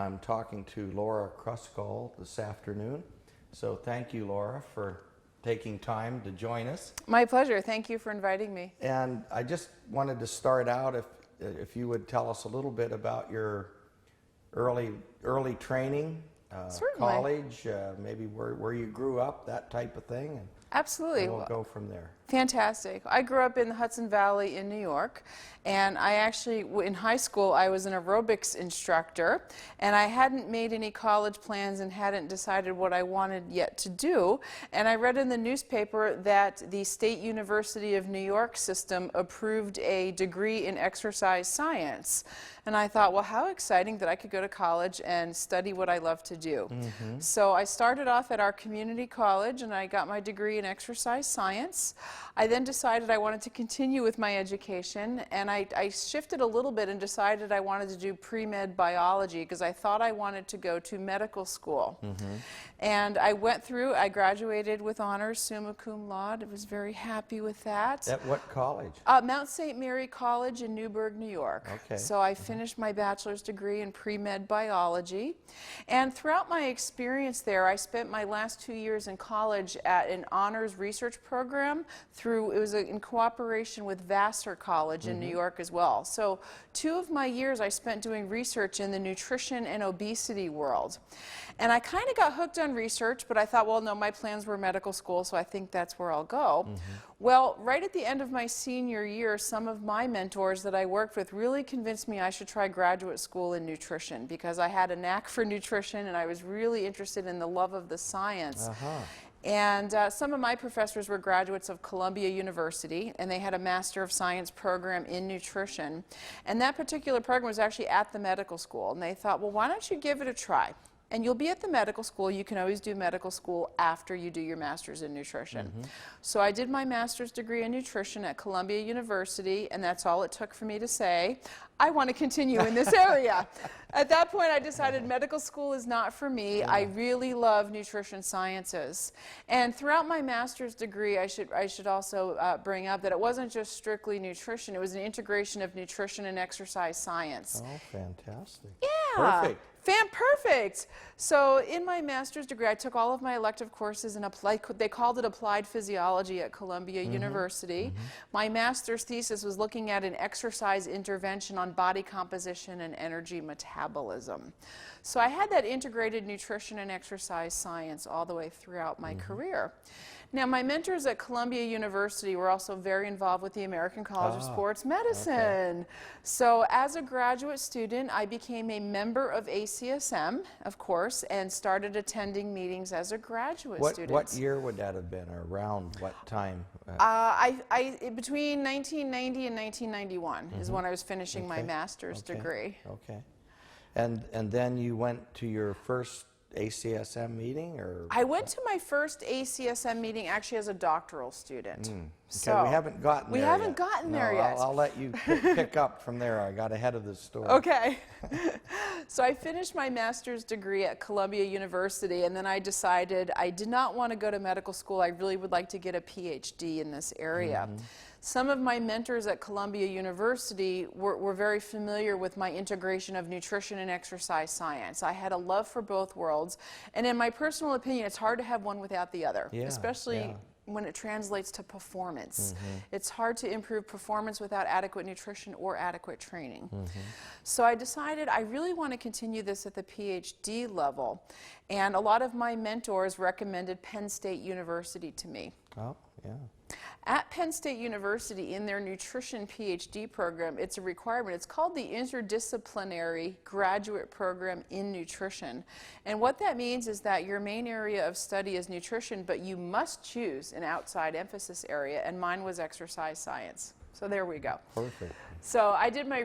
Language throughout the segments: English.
I'm talking to Laura Kruskall this afternoon. So thank you, Laura, for taking time to join us. My pleasure. Thank you for inviting me. And I just wanted to start out if you would tell us a little bit about your early training, college, maybe where you grew up, that type of thing. And Absolutely. we'll go from there. Fantastic. I grew up in the Hudson Valley in New York, and I actually, in high school, I was an aerobics instructor, and I hadn't made any college plans and hadn't decided what I wanted yet to do. And I read in the newspaper that the State University of New York system approved a degree in exercise science. And I thought, well, how exciting that I could go to college and study what I love to do. Mm-hmm. So I started off at our community college, and I got my degree in exercise science. I then decided I wanted to continue with my education, and I shifted a little bit and decided I wanted to do pre-med biology because I thought I wanted to go to medical school. Mm-hmm. And I went through, I graduated with honors, summa cum laude. I was very happy with that. At what college? Mount St. Mary College in Newburgh, New York. Okay. So I finished my bachelor's degree in pre-med biology. And throughout my experience there, I spent my last 2 years in college at an honors research program it was in cooperation with Vassar College in New York as well. So 2 of my years I spent doing research in the nutrition and obesity world. And I kind of got hooked on research, but I thought, well, no, my plans were medical school, so I think that's where I'll go. Well, right at the end of my senior year, some of my mentors that I worked with really convinced me I should try graduate school in nutrition because I had a knack for nutrition and I was really interested in the love of the science. And some of my professors were graduates of Columbia University, and they had a Master of Science program in nutrition. And that particular program was actually at the medical school. And they thought, well, why don't you give it a try? And you'll be at the medical school. You can always do medical school after you do your master's in nutrition. So I did my master's degree in nutrition at Columbia University, and that's all it took for me to say, I want to continue in this area. At that point, I decided medical school is not for me. I really love nutrition sciences. And throughout my master's degree, I should also bring up that it wasn't just strictly nutrition. It was an integration of nutrition and exercise science. Oh, fantastic. Yeah. Perfect. Perfect. So in my master's degree, I took all of my elective courses in they called it applied physiology at Columbia University. My master's thesis was looking at an exercise intervention on body composition and energy metabolism. So I had that integrated nutrition and exercise science all the way throughout my career. Now, my mentors at Columbia University were also very involved with the American College of Sports Medicine. So as a graduate student, I became a member of ACSM, of course, and started attending meetings as a graduate student. What year would that have been, or around what time? Between 1990 and 1991 is when I was finishing my master's degree. Okay. And then you went to your first ACSM meeting, or? I went to my first ACSM meeting actually as a doctoral student. Okay, So we haven't gotten there yet. We haven't gotten there yet. I'll let you pick up from there. I got ahead of the story. Okay. So I finished my master's degree at Columbia University, and then I decided I did not want to go to medical school. I really would like to get a Ph.D. in this area. Some of my mentors at Columbia University were very familiar with my integration of nutrition and exercise science. I had a love for both worlds, and in my personal opinion, it's hard to have one without the other, especially when it translates to performance. It's hard to improve performance without adequate nutrition or adequate training. So I decided I really want to continue this at the PhD level, and a lot of my mentors recommended Penn State University to me. Oh, yeah. At Penn State University, in their nutrition PhD program, it's a requirement. It's called the Interdisciplinary Graduate Program in Nutrition. And what that means is that your main area of study is nutrition, but you must choose an outside emphasis area, and mine was exercise science. So there we go. Perfect. So I did my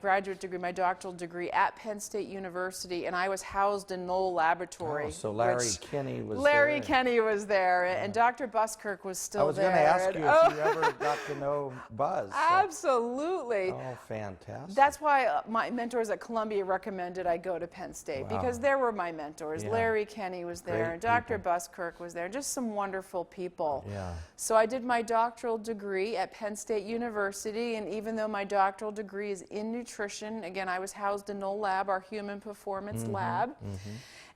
graduate degree, my doctoral degree at Penn State University, and I was housed in Knoll Laboratory. Oh, so Larry Kinney was there. Larry Kinney was there, and Dr. Buskirk was still there. I was going to ask you if you ever got to know Buzz. So. Absolutely. Oh, fantastic. That's why my mentors at Columbia recommended I go to Penn State, because there were my mentors. Larry Kinney was there, and Dr. Buskirk was there, just some wonderful people. Yeah. So I did my doctoral degree at Penn State University, and even though my doctoral degree is in nutrition, again, I was housed in Knoll Lab, our human performance lab.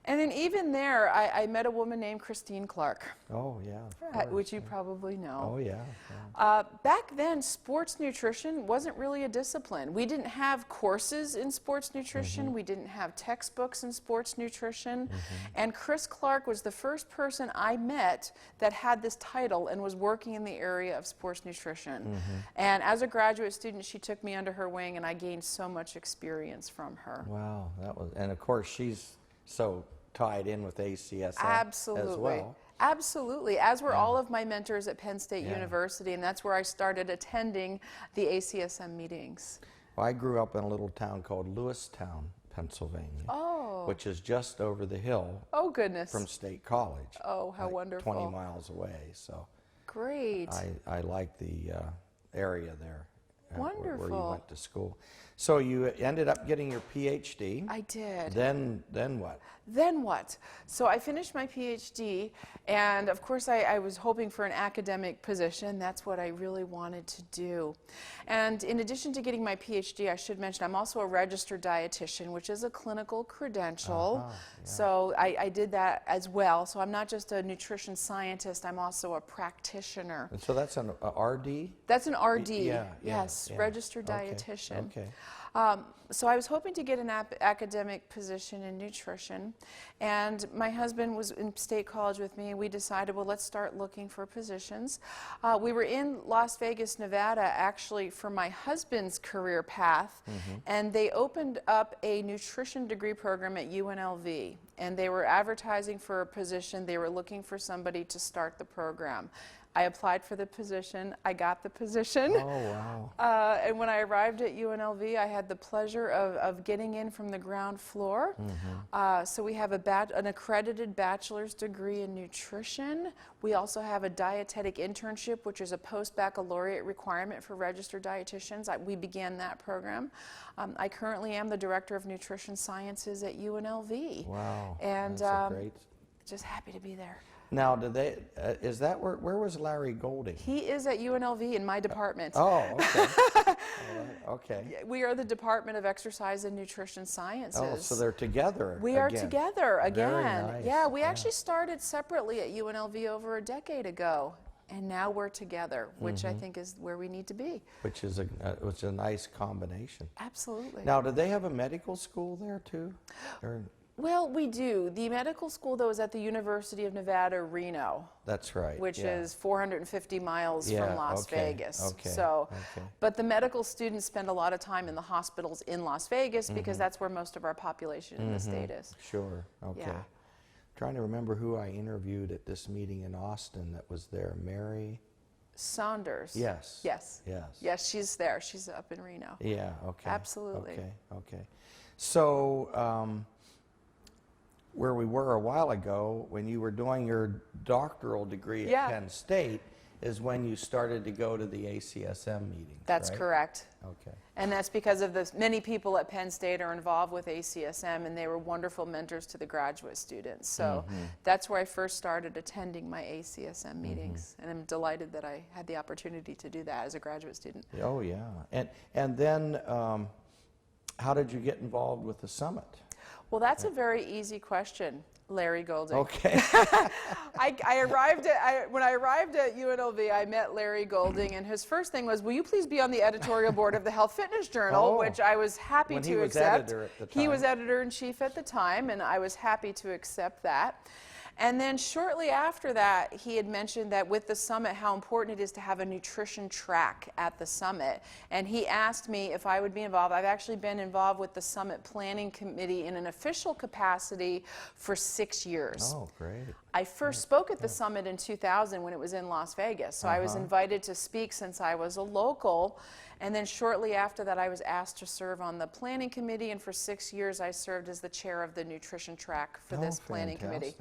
And then even there, I met a woman named Christine Clark. Oh, yeah. Of course, Which you probably know. Oh, yeah. Back then, sports nutrition wasn't really a discipline. We didn't have courses in sports nutrition. We didn't have textbooks in sports nutrition. And Chris Clark was the first person I met that had this title and was working in the area of sports nutrition. And as a graduate student, she took me under her wing, and I gained so much experience from her. Wow, and of course she's so tied in with ACSM Absolutely. as well. Absolutely, as were all of my mentors at Penn State University, and that's where I started attending the ACSM meetings. Well, I grew up in a little town called Lewistown, Pennsylvania, which is just over the hill goodness. from State College. Oh, how like wonderful. 20 miles away, so great. I like the area there. Wonderful. Where you went to school. So you ended up getting your Ph.D. I did. Then what? Then what? So I finished my Ph.D. and of course I was hoping for an academic position. That's what I really wanted to do. And in addition to getting my Ph.D., I should mention I'm also a registered dietitian, which is a clinical credential. So I did that as well. So I'm not just a nutrition scientist, I'm also a practitioner. And so that's an RD? That's an RD, yes, registered dietitian. Okay. So I was hoping to get an academic position in nutrition, and my husband was in State College with me, and we decided, well, let's start looking for positions. We were in Las Vegas, Nevada, actually, for my husband's career path, and they opened up a nutrition degree program at UNLV, and they were advertising for a position. They were looking for somebody to start the program. I applied for the position. I got the position. Oh, wow. And when I arrived at UNLV, I had the pleasure of getting in from the ground floor. So we have an accredited bachelor's degree in nutrition. We also have a dietetic internship, which is a post-baccalaureate requirement for registered dietitians. We began that program. I currently am the Director of Nutrition Sciences at UNLV. Wow. And that's great. just happy to be there. Now, is that where was Larry Golding? He is at UNLV in my department. Oh, okay. All right, okay. We are the Department of Exercise and Nutrition Sciences. Oh, so they're together. We are together again. Very nice. Yeah, we actually started separately at UNLV over a decade ago, and now we're together, which I think is where we need to be. Which is a nice combination. Absolutely. Now, do they have a medical school there too? Or? Well, we do. The medical school, though, is at the University of Nevada, Reno. That's right. Which is 450 miles from Las Vegas. Okay. So, but the medical students spend a lot of time in the hospitals in Las Vegas because that's where most of our population in the state is. Sure. Okay. Yeah. Trying to remember who I interviewed at this meeting in Austin that was there. Mary Saunders. Yes. Yes. Yes. Yes, she's there. She's up in Reno. Yeah. Okay. Absolutely. Okay. Okay. So. Where we were a while ago, when you were doing your doctoral degree at Penn State, is when you started to go to the ACSM meetings. That's right? correct. Okay. And that's because of the many people at Penn State are involved with ACSM, and they were wonderful mentors to the graduate students. So that's where I first started attending my ACSM meetings, and I'm delighted that I had the opportunity to do that as a graduate student. Oh yeah. And then how did you get involved with the summit? Well, that's a very easy question, Larry Golding. Okay. when I arrived at UNLV, I met Larry Golding, and his first thing was, will you please be on the editorial board of the Health Fitness Journal, which I was happy to accept. He was editor at the time. He was editor-in-chief at the time, and I was happy to accept that. And then shortly after that, he had mentioned that with the summit, how important it is to have a nutrition track at the summit. And he asked me if I would be involved. I've actually been involved with the summit planning committee in an official capacity for 6 years. Oh, great. I first spoke at the summit in 2000 when it was in Las Vegas. So I was invited to speak since I was a local. And then shortly after that, I was asked to serve on the planning committee. And for 6 years, I served as the chair of the nutrition track for this planning committee.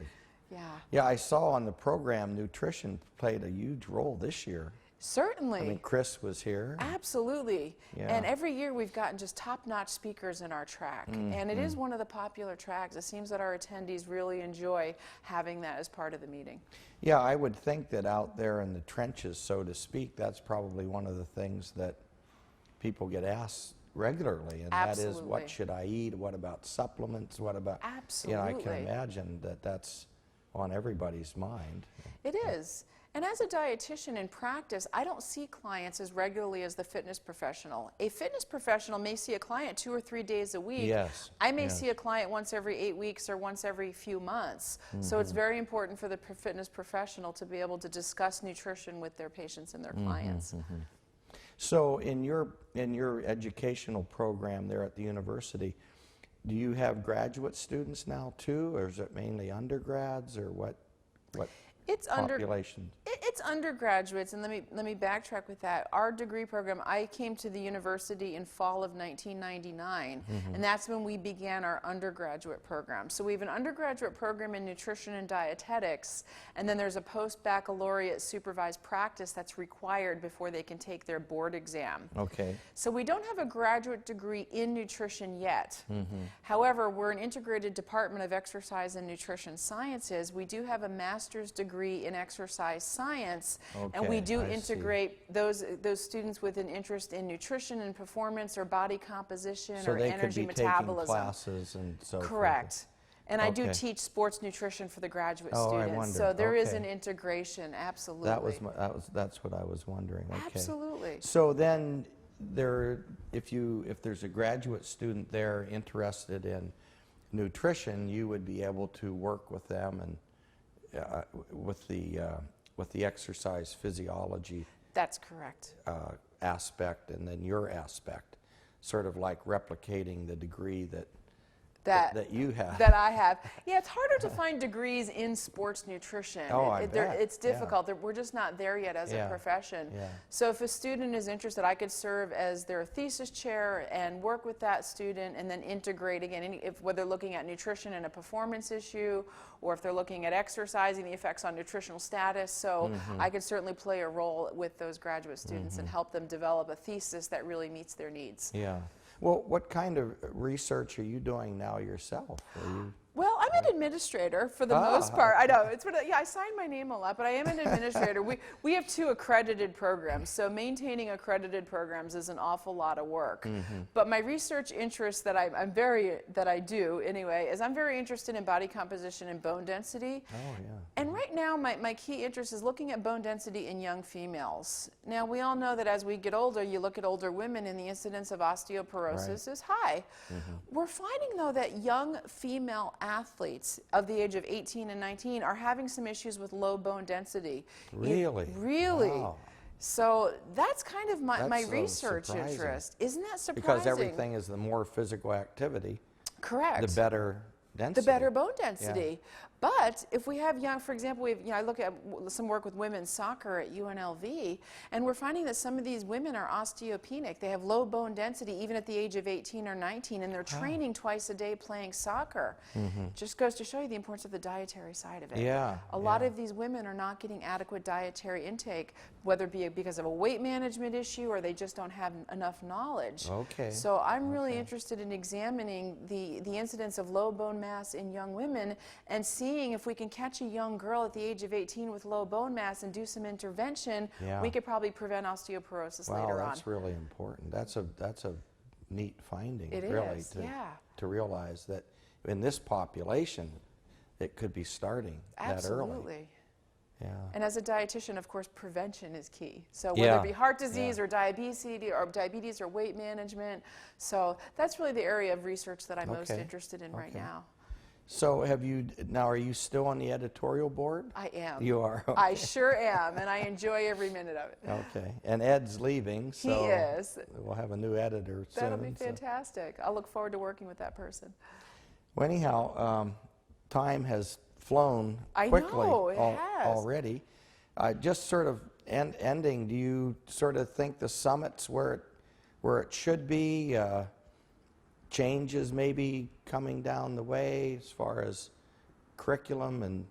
Yeah. Yeah, I saw on the program nutrition played a huge role this year. Certainly. I mean, Chris was here. Absolutely. Yeah. And every year we've gotten just top-notch speakers in our track. And it is one of the popular tracks. It seems that our attendees really enjoy having that as part of the meeting. Yeah, I would think that out there in the trenches, so to speak, that's probably one of the things that people get asked regularly, and Absolutely. that is, what should I eat? What about supplements? What about, Absolutely. I can imagine that that's on everybody's mind. It is. And as a dietitian in practice, I don't see clients as regularly as the fitness professional. A fitness professional may see a client 2 or 3 days a week. Yes. I may see a client once every 8 weeks or once every few months. So it's very important for the fitness professional to be able to discuss nutrition with their patients and their clients. So in your educational program there at the university, do you have graduate students now too, or is it mainly undergrads, or what population? It's undergraduates, and let me backtrack with that. Our degree program, I came to the university in fall of 1999, and that's when we began our undergraduate program. So we have an undergraduate program in nutrition and dietetics, and then there's a post-baccalaureate supervised practice that's required before they can take their board exam. Okay. So we don't have a graduate degree in nutrition yet. However, we're an integrated department of exercise and nutrition sciences. We do have a master's degree in exercise science, and we do integrate those students with an interest in nutrition and performance or body composition or energy metabolism. So they could be taking classes and so forth. Correct. And I do teach sports nutrition for the graduate students. I wonder. So there is an integration, absolutely. That's what I was wondering. Okay. Absolutely. So then if there's a graduate student there interested in nutrition, you would be able to work with them and with the exercise physiology. That's correct. Aspect, and then your aspect, sort of like replicating the degree that you have. That I have. Yeah, it's harder to find degrees in sports nutrition. I bet. It's difficult. We're just not there yet as a profession. So if a student is interested, I could serve as their thesis chair and work with that student and then integrate again, whether they're looking at nutrition and a performance issue, or if they're looking at exercising, the effects on nutritional status. So I could certainly play a role with those graduate students and help them develop a thesis that really meets their needs. Yeah. Well, what kind of research are you doing now yourself? Well, I'm an administrator for the most part. I know, I sign my name a lot, but I am an administrator. We have 2 accredited programs, so maintaining accredited programs is an awful lot of work. But my research interest that I do anyway is I'm very interested in body composition and bone density. And right now my key interest is looking at bone density in young females. Now we all know that as we get older, you look at older women and the incidence of osteoporosis is high. We're finding though that young female athletes of the age of 18 and 19 are having some issues with low bone density. Really? Really. Wow. So that's kind of my That's research surprising. interest. Isn't that surprising? Because everything is the more physical activity, correct, the better density. The better bone density. But if we have young, for example, I look at some work with women's soccer at UNLV, and we're finding that some of these women are osteopenic. They have low bone density even at the age of 18 or 19, and they're training twice a day playing soccer. Just goes to show you the importance of the dietary side of it. A lot of these women are not getting adequate dietary intake, whether it be because of a weight management issue or they just don't have enough knowledge. So I'm really interested in examining the incidence of low bone mass in young women and seeing if we can catch a young girl at the age of 18 with low bone mass and do some intervention, we could probably prevent osteoporosis later on. Wow, that's really important. That's a neat finding, it really, is, to realize that in this population, it could be starting that early. Absolutely. Yeah. And as a dietitian, of course, prevention is key. So whether it be heart disease or diabetes or weight management, so that's really the area of research that I'm most interested in right now. So are you still on the editorial board? I am. You are? Okay. I sure am, and I enjoy every minute of it. Okay. And Ed's leaving, so he is. We'll have a new editor soon. That'll be fantastic. I'll look forward to working with that person. Well, anyhow, time has flown quickly already. Just sort of ending, do you sort of think the summit's where it should be? Changes maybe coming down the way as far as curriculum and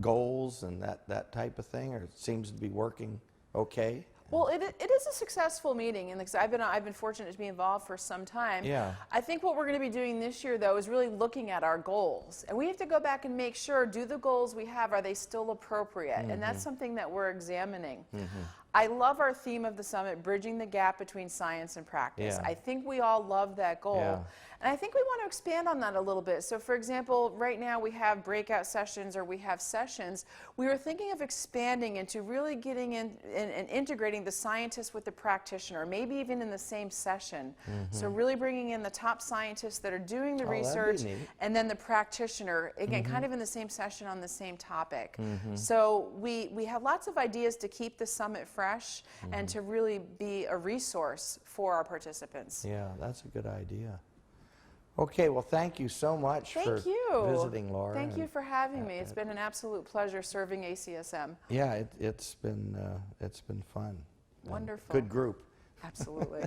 goals and that type of thing, or it seems to be working okay? Well, it is a successful meeting, and I've been fortunate to be involved for some time. I think what we're going to be doing this year, though, is really looking at our goals, and we have to go back and make sure: do the goals we have, are they still appropriate? And that's something that we're examining. I love our theme of the summit, bridging the gap between science and practice. Yeah. I think we all love that goal. Yeah. And I think we want to expand on that a little bit. So for example, right now we have breakout sessions or we have sessions. We were thinking of expanding into really getting in and integrating the scientist with the practitioner, maybe even in the same session. So really bringing in the top scientists that are doing the Oh, that'd be research neat. and then the practitioner, again, kind of in the same session on the same topic. So we have lots of ideas to keep the summit fresh and to really be a resource for our participants. Yeah, that's a good idea. Okay, well, thank you so much for visiting, Laura. Thank you for having me. It's been an absolute pleasure serving ACSM. Yeah, it's been fun. Wonderful. Good group. Absolutely.